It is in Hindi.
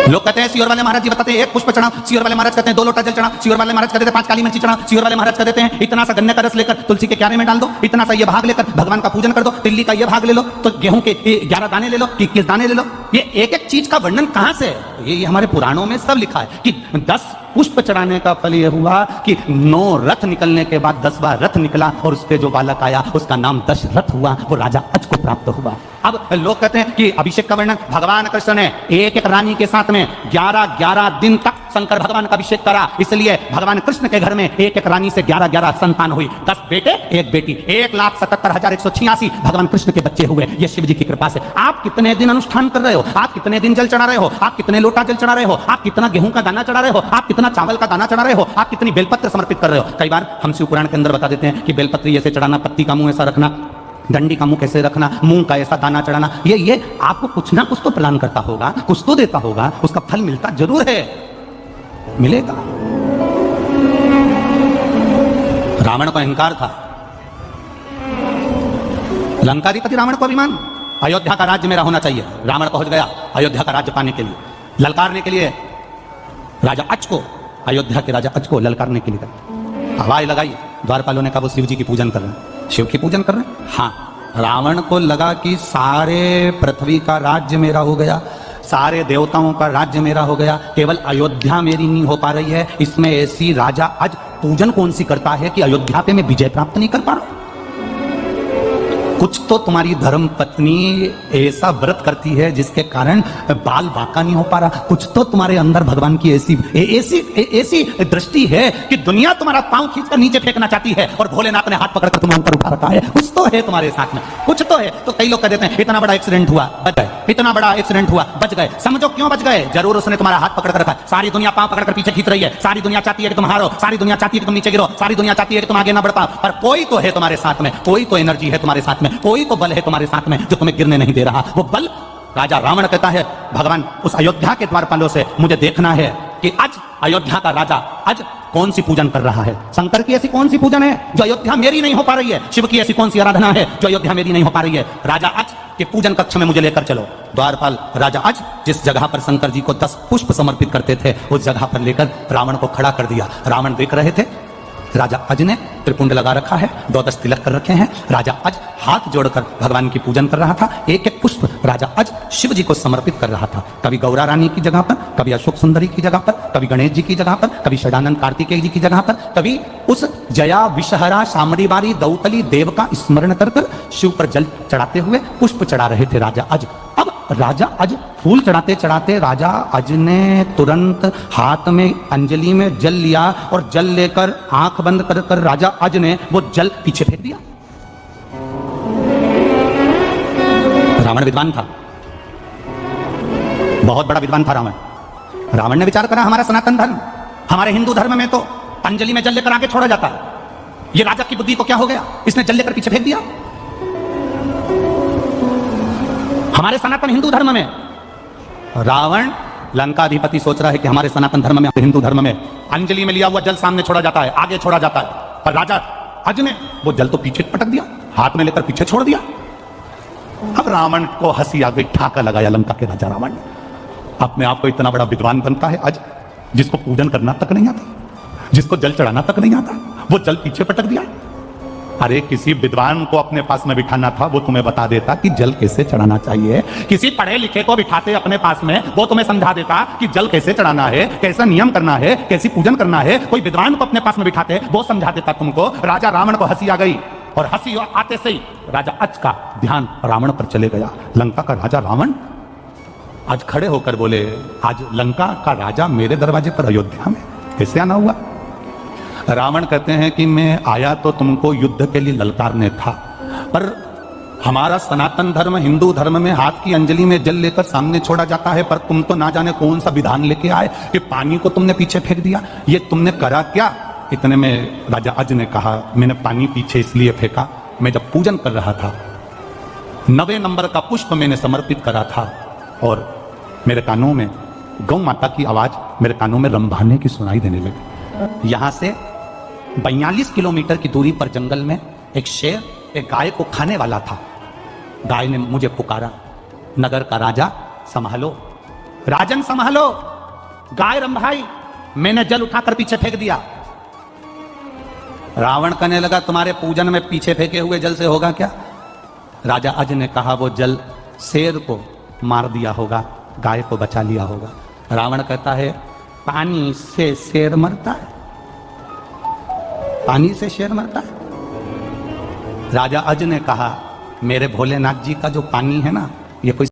लोग कहते हैं सियोर वाले महाराज जी बताते हैं 1 पुष्प चढ़ा, सियोर वाले महाराज कहते हैं 2 लोटा जल चढ़ा, सियोर वाले महाराज कहते हैं 5 काली मिर्ची चढ़ा, सियोर वाले महाराज कहते हैं इतना सा गन्ने का रस लेकर तुलसी के क्यारे में डाल दो, इतना सा ये भाग लेकर भगवान का पूजन कर दो, तिल्ली का ये भाग ले लो, तो गेहूं के 11 दाने ले लो, 21 दाने ले लो। ये एक एक चीज का वर्णन कहां से है? ये हमारे पुराणों में सब लिखा है कि 10 पुष्प चढ़ाने का फल यह हुआ कि 9 रथ निकलने के बाद 10वां रथ निकला और उस पे जो बालक आया उसका नाम दशरथ हुआ, वो राजा अज को प्राप्त हुआ। अब लोग कहते हैं कि अभिषेक का वर्णन भगवान कृष्ण ने एक एक रानी के साथ में 11 दिन तक शंकर भगवान का अभिषेक करा, इसलिए भगवान कृष्ण के घर में एक एक रानी से 11 संतान हुई, 10 बेटे 1 बेटी, 1,77,186 भगवान कृष्ण के बच्चे हुए। ये शिव जी की कृपा से। आप कितने दिन अनुष्ठान कर रहे हो, आप कितने दिन जल चढ़ा रहे हो, आप कितने लोटा जल चढ़ा रहे हो, आप कितना गेहूं का दाना चढ़ा रहे हो, आप कितना चावल का दाना चढ़ा रहे हो, आप कितनी बेलपत्र समर्पित कर रहे हो। कई बार हम शिव पुराण के अंदर बता देते हैं कि बेलपत्री ऐसे चढ़ाना, पत्ती का मुंह ऐसा रखना, डंडी का मुंह कैसे रखना, मुंह का ऐसा दाना चढ़ाना। ये आपको कुछ ना कुछ तो प्रदान करता होगा, कुछ तो देता होगा, उसका फल मिलता जरूर है, मिलेगा। रावण को अहंकार था, लंकाधिपति रावण को अभिमान, अयोध्या का राज्य मेरा होना चाहिए। रावण पहुंच गया अयोध्या का राज्य पाने के लिए, ललकारने के लिए राजा अज को, अयोध्या के राजा अज को ललकारने के लिए आवाज लगाई। द्वारपालों ने कहा वो शिव जी की पूजन कर रहे हैं, शिव की पूजन कर रहे हैं। हाँ, रावण को लगा कि सारे पृथ्वी का राज्य मेरा हो गया, सारे देवताओं का राज्य मेरा हो गया, केवल अयोध्या मेरी नहीं हो पा रही है। इसमें ऐसी राजा आज पूजन कौन सी करता है कि अयोध्या पे मैं विजय प्राप्त नहीं कर पा रहा। कुछ तो तुम्हारी धर्म पत्नी ऐसा व्रत करती है जिसके कारण बाल बांका नहीं हो पा रहा। कुछ तो तुम्हारे अंदर भगवान की ऐसी दृष्टि है कि दुनिया तुम्हारा पांव खींचकर नीचे फेंकना चाहती है और भोलेनाथ ने हाथ पकड़कर तुम्हें ऊपर उठा रखा है। कुछ तो है तुम्हारे साथ में, कुछ तो है। तो कई लोग कह देते हैं इतना बड़ा एक्सीडेंट हुआ बच गए, इतना बड़ा एक्सीडेंट हुआ बच गए। समझो क्यों बच गए? जरूर उसने तुम्हारा हाथ पकड़ कर रखा है। सारी दुनिया पांव पकड़कर पीछे खींच रही है, सारी दुनिया चाहती है कि तुम हारो, सारी दुनिया चाहती है कि तुम नीचे गिरो, सारी दुनिया चाहती है कि तुम आगे ना बढ़ पाओ, पर कोई तो है तुम्हारे साथ में, कोई तो एनर्जी है तुम्हारे साथ में, कोई तो बल है तुम्हारे साथ में जो तुम्हें गिरने नहीं दे रहा। वो बल राजा रावण कहता है भगवान उस अयोध्या के द्वारपालों से मुझे देखना है कि आज अयोध्या का राजा आज कौन सी पूजन कर रहा है। शंकर की ऐसी कौन सी पूजन है जो अयोध्या मेरी नहीं हो पा रही है? शिव की ऐसी कौन सी आराधना है जो अयोध्या मेरी नहीं हो पा रही है? राजा आज के पूजन कक्ष में मुझे लेकर चलो। द्वारपाल राजा आज जिस जगह पर शंकर जी को 10 पुष्प समर्पित करते थे उस जगह पर लेकर रावण को खड़ा कर दिया। रावण देख रहे थे, राजा अज ने त्रिपुंड लगा रखा है, 12 तिलक कर रखे हैं। राजा अज हाथ जोड़कर भगवान की पूजन कर रहा था। एक एक पुष्प राजा अज शिव जी को समर्पित कर रहा था। कभी गौरा रानी की जगह पर, कभी अशोक सुंदरी की जगह पर, कभी गणेश जी की जगह पर, कभी षडानंद कार्तिकेय जी की जगह पर, कभी उस जया विषहरा शामड़ी बारी दौतली देव का स्मरण कर कर शिव पर जल चढ़ाते हुए पुष्प चढ़ा रहे थे राजा अज। अब राजा अज फूल चढ़ाते चढ़ाते राजा अज ने तुरंत हाथ में अंजलि में जल लिया और जल लेकर आंख बंद कर कर राजा अज ने वो जल पीछे फेंक दिया। रावण विद्वान था, बहुत बड़ा विद्वान था रावण। रावण ने विचार करा हमारा सनातन धर्म, हमारे हिंदू धर्म में तो अंजलि में जल लेकर आगे छोड़ा जाता है, ये राजा की बुद्धि को क्या हो गया, इसने जल लेकर पीछे फेंक दिया। हमारे सनातन हिंदू धर्म में रावण लंकाधिपति सोच रहा है कि हमारे सनातन धर्म में, हिंदू धर्म में अंजलि में लिया हुआ जल सामने छोड़ा जाता है, आगे छोड़ा जाता है, पर राजा अज ने वो जल तो पीछे पटक दिया, हाथ में लेकर पीछे छोड़ दिया। अब रावण को हंसी आ गई, ठाका लगाया लंका के राजा रावण ने। अपने आप को इतना बड़ा विद्वान बनता है अज, जिसको पूजन करना तक नहीं आता, जिसको जल चढ़ाना तक नहीं आता, वो जल पीछे पटक दिया। अरे किसी विद्वान को अपने पास में बिठाना था, वो तुम्हें बता देता कि जल कैसे चढ़ाना चाहिए। किसी पढ़े लिखे को बिठाते अपने पास में, वो तुम्हें समझा देता कि जल कैसे चढ़ाना है, कैसा नियम करना है, कैसी पूजन करना है। कोई विद्वान को अपने पास में बिठाते, वो समझा देता तुमको। राजा रावण को हंसी आ गई और हंसी आते से ही राजा अज का ध्यान रावण पर चले गया। लंका का राजा रावण आज खड़े होकर बोले, आज लंका का राजा मेरे दरवाजे पर अयोध्या में कैसे आना हुआ? रावण कहते हैं कि मैं आया तो तुमको युद्ध के लिए ललकारने था, पर हमारा सनातन धर्म हिंदू धर्म में हाथ की अंजलि में जल लेकर सामने छोड़ा जाता है, पर तुम तो ना जाने कौन सा विधान लेके आए कि पानी को तुमने पीछे फेंक दिया। ये तुमने करा क्या? इतने में राजा अज ने कहा, मैंने पानी पीछे इसलिए फेंका, मैं जब पूजन कर रहा था 9वें नंबर का पुष्प मैंने समर्पित करा था और मेरे कानों में गौ माता की आवाज मेरे कानों में रंभाने की सुनाई देने लगी। यहां से 42 किलोमीटर की दूरी पर जंगल में एक शेर एक गाय को खाने वाला था। गाय ने मुझे पुकारा, नगर का राजा संभालो, राजन संभालो, गाय रंभाई, मैंने जल उठाकर पीछे फेंक दिया। रावण कहने लगा तुम्हारे पूजन में पीछे फेंके हुए जल से होगा क्या? राजा अज ने कहा वो जल शेर को मार दिया होगा, गाय को बचा लिया होगा। रावण कहता है पानी से शेर मरता है? पानी से शेर मरता है? राजा अज ने कहा मेरे भोलेनाथ जी का जो पानी है ना, ये कोई